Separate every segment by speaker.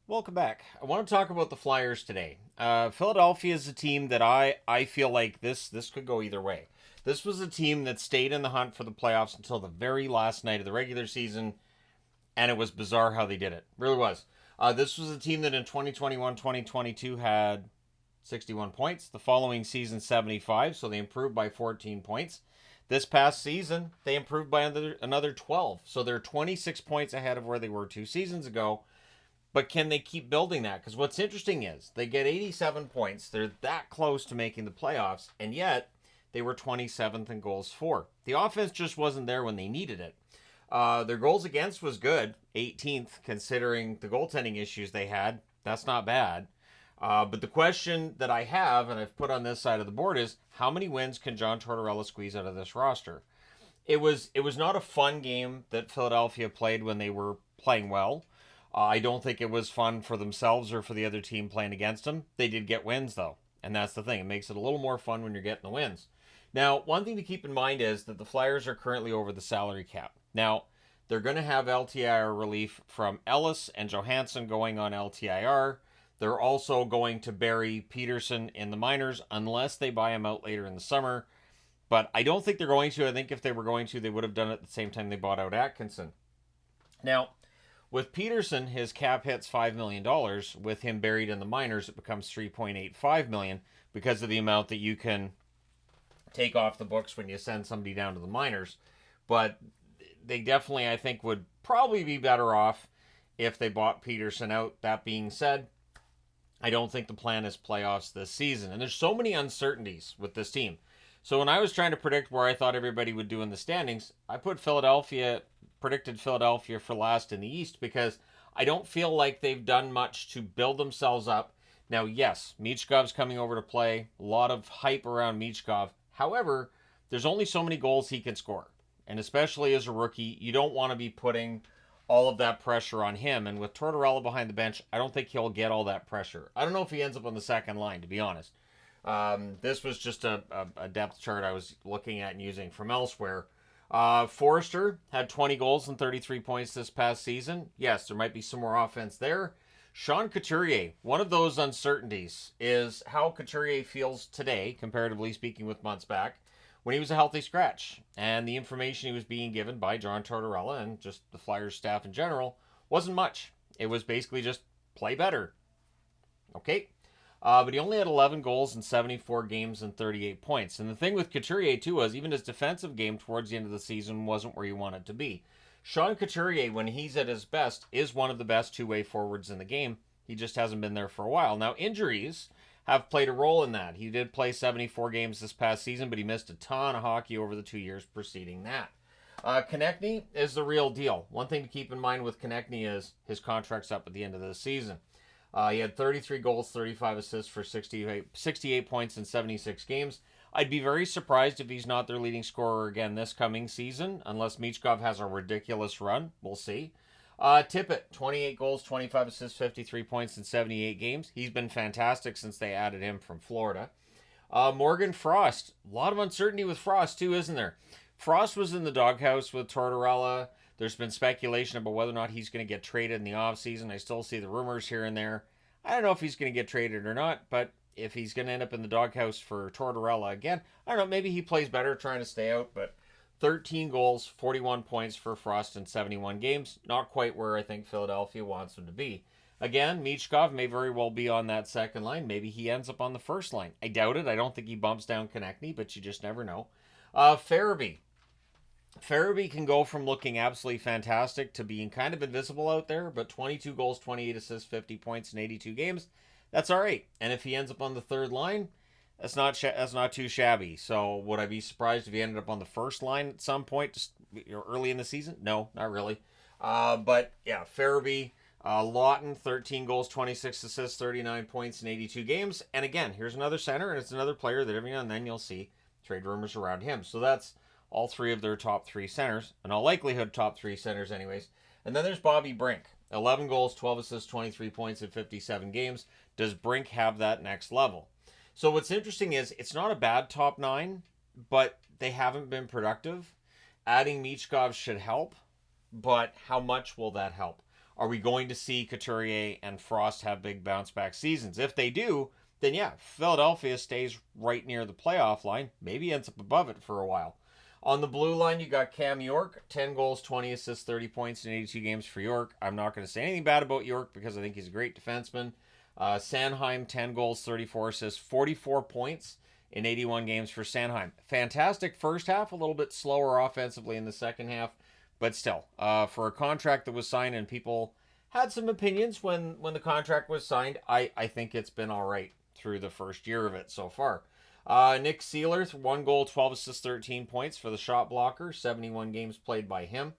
Speaker 1: Welcome back. I want to talk about the Flyers today. Philadelphia is a team that I feel like this could go either way. This was a team that stayed in the hunt for the playoffs until the very last night of the regular season, and it was bizarre how they did it. Really was. This was a team that in 2021-2022 had 61 points. The following season, 75, so they improved by 14 points. This past season, they improved by another 12, so they're 26 points ahead of where they were 2 seasons ago. But can they keep building that? Because what's interesting is they get 87 points. They're that close to making the playoffs, and yet they were 27th in goals for. The offense just wasn't there when they needed it. Their goals against was good, 18th, considering the goaltending issues they had. That's not bad. But the question that I have, and I've put on this side of the board, is how many wins can John Tortorella squeeze out of this roster? It was not a fun game that Philadelphia played when they were playing well. I don't think it was fun for themselves or for the other team playing against them. They did get wins, though. And that's the thing. It makes it a little more fun when you're getting the wins. Now, one thing to keep in mind is that the Flyers are currently over the salary cap. Now, they're going to have LTIR relief from Ellis and Johansson going on LTIR. They're also going to bury Peterson in the minors unless they buy him out later in the summer. But I don't think they're going to. I think if they were going to, they would have done it at the same time they bought out Atkinson. Now, with Peterson, his cap hits $5 million. With him buried in the minors, it becomes $3.85 million because of the amount that you can take off the books when you send somebody down to the minors. But they definitely, I think, would probably be better off if they bought Peterson out. That being said, I don't think the plan is playoffs this season. And there's so many uncertainties with this team. So when I was trying to predict where I thought everybody would do in the standings, I predicted Philadelphia for last in the East because I don't feel like they've done much to build themselves up. Now, yes, Michkov's coming over to play. A lot of hype around Michkov. However, there's only so many goals he can score. And especially as a rookie, you don't want to be putting all of that pressure on him. And with Tortorella behind the bench, I don't think he'll get all that pressure. I don't know if he ends up on the second line, to be honest. This was just a depth chart I was looking at and using from elsewhere. Forrester had 20 goals and 33 points this past season. Yes, there might be some more offense there. Sean Couturier, one of those uncertainties is how Couturier feels today, comparatively speaking with months back, when he was a healthy scratch. And the information he was being given by John Tortorella and just the Flyers staff in general wasn't much. It was basically just play better. Okay. But he only had 11 goals in 74 games and 38 points. And the thing with Couturier, too, was even his defensive game towards the end of the season wasn't where he wanted to be. Sean Couturier, when he's at his best, is one of the best two-way forwards in the game. He just hasn't been there for a while. Now, injuries have played a role in that. He did play 74 games this past season, but he missed a ton of hockey over the 2 years preceding that. Konechny is the real deal. One thing to keep in mind with Konechny is his contract's up at the end of the season. He had 33 goals, 35 assists for 68 points in 76 games. I'd be very surprised if he's not their leading scorer again this coming season, unless Michkov has a ridiculous run. We'll see. Tippett, 28 goals, 25 assists, 53 points in 78 games. He's been fantastic since they added him from Florida. Morgan Frost, a lot of uncertainty with Frost too, isn't there? Frost was in the doghouse with Tortorella. There's been speculation about whether or not he's going to get traded in the offseason. I still see the rumors here and there. I don't know if he's going to get traded or not, but if he's going to end up in the doghouse for Tortorella again, I don't know, maybe he plays better trying to stay out, but 13 goals, 41 points for Frost in 71 games. Not quite where I think Philadelphia wants him to be. Again, Michkov may very well be on that second line. Maybe he ends up on the first line. I doubt it. I don't think he bumps down Konechny, but you just never know. Farabee can go from looking absolutely fantastic to being kind of invisible out there, but 22 goals, 28 assists, 50 points in 82 games, that's all right. And if he ends up on the third line, that's not too shabby. So would I be surprised if he ended up on the first line at some point, just early in the season? No, not really. But yeah, Farabee, Lawton, 13 goals, 26 assists, 39 points in 82 games. And again, here's another center, and it's another player that every now and then you'll see trade rumors around him. So that's all three of their top three centers, in all likelihood top three centers anyways. And then there's Bobby Brink, 11 goals, 12 assists, 23 points in 57 games. Does Brink have that next level? So what's interesting is it's not a bad top nine, but they haven't been productive. Adding Michkov should help, but how much will that help? Are we going to see Couturier and Frost have big bounce back seasons? If they do, then yeah, Philadelphia stays right near the playoff line, maybe ends up above it for a while. On the blue line, you got Cam York, 10 goals, 20 assists, 30 points in 82 games for York. I'm not going to say anything bad about York because I think he's a great defenseman. Sanheim, 10 goals, 34 assists, 44 points in 81 games for Sanheim. Fantastic first half, a little bit slower offensively in the second half, but still, for a contract that was signed and people had some opinions when the contract was signed, I think it's been all right through the first year of it so far. Nick Seeler, 1 goal, 12 assists, 13 points for the shot blocker, 71 games played by him.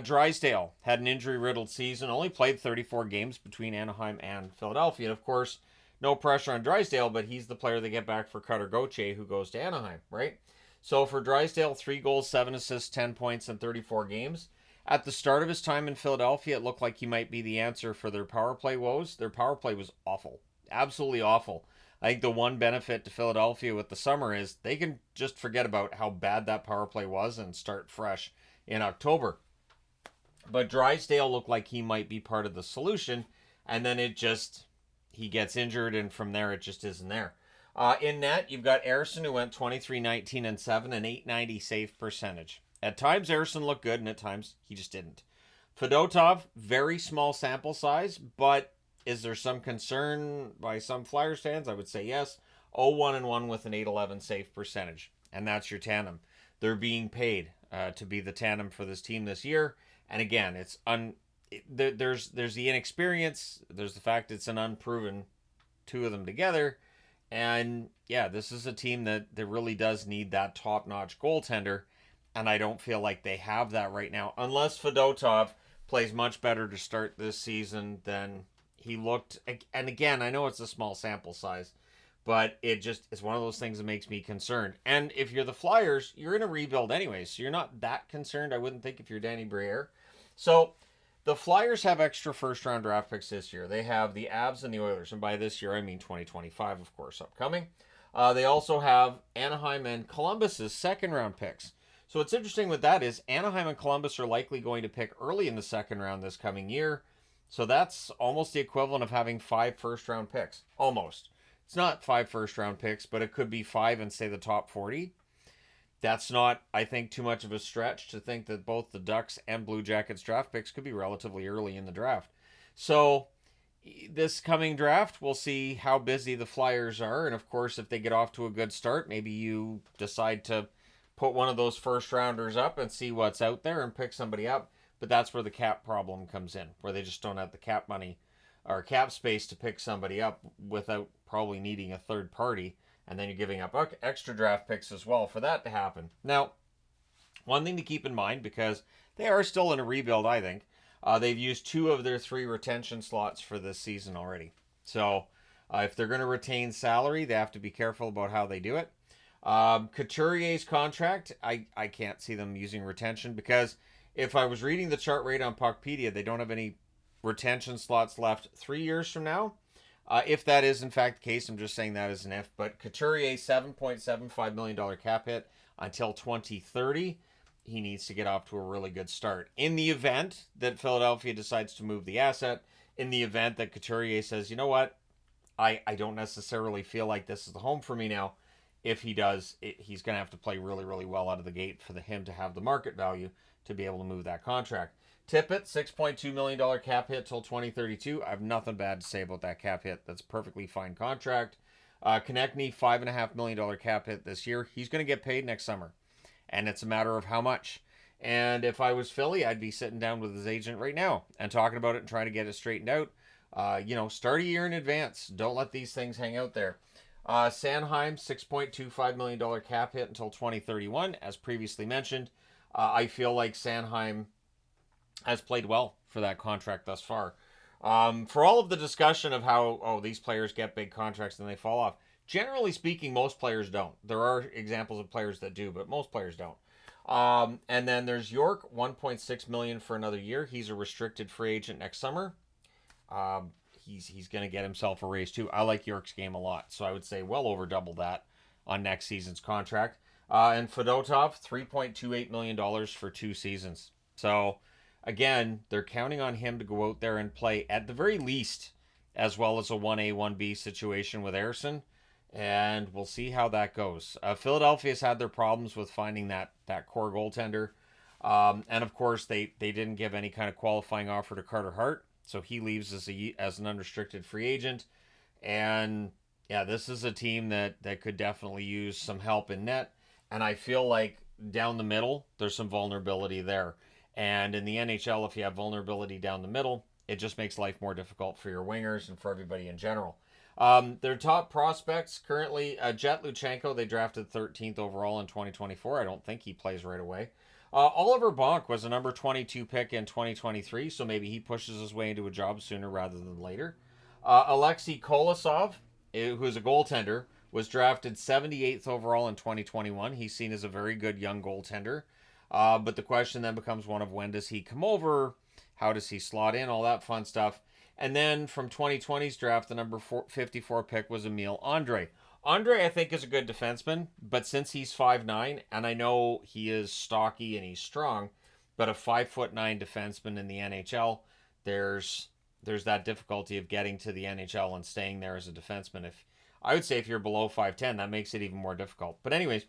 Speaker 1: Drysdale had an injury-riddled season, only played 34 games between Anaheim and Philadelphia. And of course, no pressure on Drysdale, but he's the player they get back for Cutter Gauthier, who goes to Anaheim, right? So for Drysdale, 3 goals, 7 assists, 10 points in 34 games. At the start of his time in Philadelphia, it looked like he might be the answer for their power play woes. Their power play was awful, absolutely awful. I think the one benefit to Philadelphia with the summer is they can just forget about how bad that power play was and start fresh in October. But Drysdale looked like he might be part of the solution, and then he gets injured, and from there it just isn't there. In net, you've got Ersson, who went 23, 19, and 7, an 890 save percentage. At times, Ersson looked good, and at times, he just didn't. Fedotov, very small sample size, but is there some concern by some Flyers fans? I would say yes. 0-1-1 with an 811 save percentage, and that's your tandem. They're being paid to be the tandem for this team this year, and again, there's the inexperience. There's the fact it's an unproven two of them together, and yeah, this is a team that really does need that top-notch goaltender, and I don't feel like they have that right now, unless Fedotov plays much better to start this season than he looked. And again, I know it's a small sample size, but it just is one of those things that makes me concerned. And if you're the Flyers, you're in a rebuild anyway, so you're not that concerned, I wouldn't think, if you're Danny Briere. So the Flyers have extra first-round draft picks this year. They have the Avs and the Oilers, and by this year, I mean 2025, of course, upcoming. They also have Anaheim and Columbus's second-round picks. So what's interesting with that is Anaheim and Columbus are likely going to pick early in the second round this coming year. So that's almost the equivalent of having 5 first-round picks. Almost. It's not 5 first-round picks, but it could be 5 in, say, the top 40. That's not, I think, too much of a stretch to think that both the Ducks and Blue Jackets draft picks could be relatively early in the draft. So this coming draft, we'll see how busy the Flyers are. And, of course, if they get off to a good start, maybe you decide to put one of those first-rounders up and see what's out there and pick somebody up. But that's where the cap problem comes in, where they just don't have the cap money or cap space to pick somebody up without probably needing a third party. And then you're giving up extra draft picks as well for that to happen. Now, one thing to keep in mind, because they are still in a rebuild, I think, they've used 2 of their 3 retention slots for this season already. So if they're going to retain salary, they have to be careful about how they do it. Couturier's contract, I can't see them using retention, because if I was reading the chart rate on Puckpedia, they don't have any retention slots left 3 years from now. If that is in fact the case, I'm just saying that as an if. But Couturier, $7.75 million cap hit until 2030. He needs to get off to a really good start. In the event that Philadelphia decides to move the asset, in the event that Couturier says, you know what, I don't necessarily feel like this is the home for me now. If he does, he's going to have to play really, really well out of the gate for him to have the market value to be able to move that contract. Tippett, $6.2 million cap hit till 2032. I have nothing bad to say about that cap hit. That's a perfectly fine contract. Konechny, $5.5 million cap hit this year. He's going to get paid next summer, and it's a matter of how much. And if I was Philly, I'd be sitting down with his agent right now and talking about it and trying to get it straightened out. Start a year in advance. Don't let these things hang out there. Sanheim, $6.25 million cap hit until 2031. As previously mentioned, I feel like Sanheim has played well for that contract thus far. For all of the discussion of how, these players get big contracts and they fall off, generally speaking, most players don't. There are examples of players that do, but most players don't. And then there's York, $1.6 million for another year. He's a restricted free agent next summer. He's going to get himself a raise too. I like York's game a lot, so I would say well over double that on next season's contract. And Fedotov, $3.28 million for 2 seasons. So again, they're counting on him to go out there and play at the very least as well as a 1A, 1B situation with Ersson. And we'll see how that goes. Philadelphia's had their problems with finding that core goaltender. And of course, they didn't give any kind of qualifying offer to Carter Hart. So he leaves as an unrestricted free agent. And yeah, this is a team that could definitely use some help in net. And I feel like down the middle, there's some vulnerability there. And in the NHL, if you have vulnerability down the middle, it just makes life more difficult for your wingers and for everybody in general. Their top prospects currently, Jet Luchenko, they drafted 13th overall in 2024. I don't think he plays right away. Oliver Bonk was a number 22 pick in 2023, so maybe he pushes his way into a job sooner rather than later. Alexei Kolosov, who's a goaltender, was drafted 78th overall in 2021. He's seen as a very good young goaltender. But the question then becomes one of when does he come over? How does he slot in? All that fun stuff. And then from 2020's draft, the number 54 pick was Emil Andre. Andre, I think, is a good defenseman, but since he's 5'9", and I know he is stocky and he's strong, but a 5'9" defenseman in the NHL, there's that difficulty of getting to the NHL and staying there as a defenseman. I would say if you're below 5'10", that makes it even more difficult. But anyways,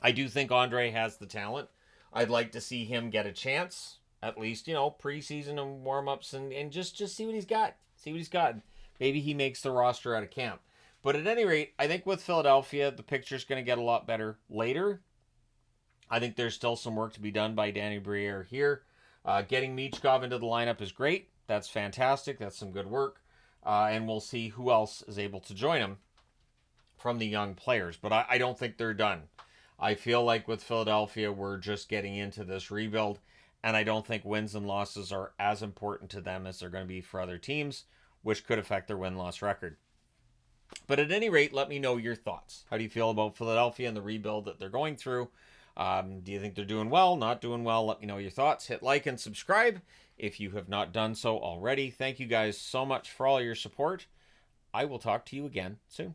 Speaker 1: I do think Andre has the talent. I'd like to see him get a chance, at least, preseason and warm-ups and just see what he's got. See what he's got. Maybe he makes the roster out of camp. But at any rate, I think with Philadelphia, the picture's going to get a lot better later. I think there's still some work to be done by Danny Briere here. Getting Michkov into the lineup is great. That's fantastic. That's some good work. And we'll see who else is able to join him from the young players. But I don't think they're done. I feel like with Philadelphia, we're just getting into this rebuild. And I don't think wins and losses are as important to them as they're going to be for other teams, which could affect their win-loss record. But at any rate, let me know your thoughts. How do you feel about Philadelphia and the rebuild that they're going through? Do you think they're doing well, not doing well? Let me know your thoughts. Hit like and subscribe if you have not done so already. Thank you guys so much for all your support. I will talk to you again soon.